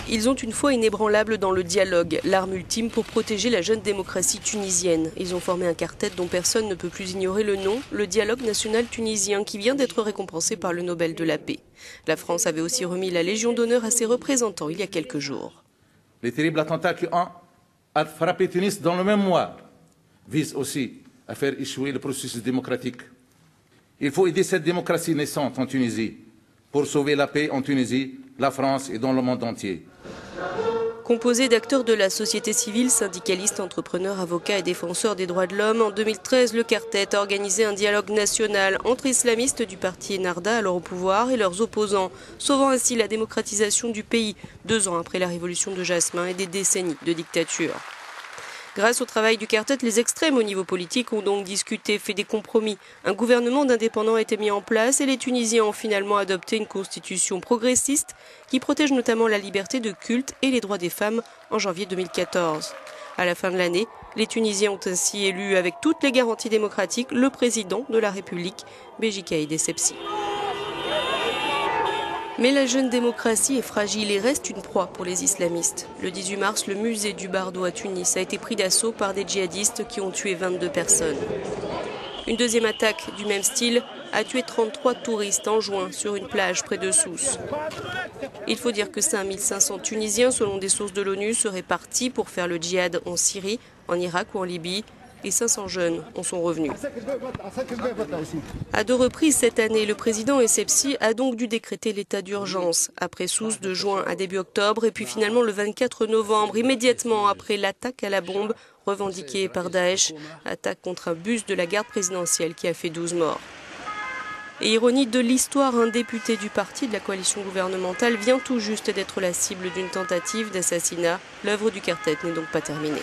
Ils ont une foi inébranlable dans le dialogue, l'arme ultime pour protéger la jeune démocratie tunisienne. Ils ont formé un quartet dont personne ne peut plus ignorer le nom, le Dialogue national tunisien, qui vient d'être récompensé par le Nobel de la paix. La France avait aussi remis la Légion d'honneur à ses représentants il y a quelques jours. Les terribles attentats qui ont frappé Tunis dans le même mois visent aussi à faire échouer le processus démocratique. Il faut aider cette démocratie naissante en Tunisie pour sauver la paix en Tunisie, la France et dans le monde entier. Composé d'acteurs de la société civile, syndicalistes, entrepreneurs, avocats et défenseurs des droits de l'homme, en 2013, le quartet a organisé un dialogue national entre islamistes du parti Ennahda, alors au pouvoir, et leurs opposants, sauvant ainsi la démocratisation du pays, 2 ans après la révolution de Jasmin et des décennies de dictature. Grâce au travail du quartet, les extrêmes au niveau politique ont donc discuté, fait des compromis. Un gouvernement d'indépendants a été mis en place et les Tunisiens ont finalement adopté une constitution progressiste qui protège notamment la liberté de culte et les droits des femmes en janvier 2014. À la fin de l'année, les Tunisiens ont ainsi élu avec toutes les garanties démocratiques le président de la République, Béji Caïd Essebsi. Mais la jeune démocratie est fragile et reste une proie pour les islamistes. Le 18 mars, le musée du Bardo à Tunis a été pris d'assaut par des djihadistes qui ont tué 22 personnes. Une deuxième attaque du même style a tué 33 touristes en juin sur une plage près de Sousse. Il faut dire que 5500 Tunisiens, selon des sources de l'ONU, seraient partis pour faire le djihad en Syrie, en Irak ou en Libye. Et 500 jeunes en sont revenus. À 2 reprises cette année, le président Essebsi a donc dû décréter l'état d'urgence, après Sousse de juin à début octobre et puis finalement le 24 novembre, immédiatement après l'attaque à la bombe revendiquée par Daesh, attaque contre un bus de la garde présidentielle qui a fait 12 morts. Et ironie de l'histoire, un député du parti de la coalition gouvernementale vient tout juste d'être la cible d'une tentative d'assassinat. L'œuvre du quartet n'est donc pas terminée.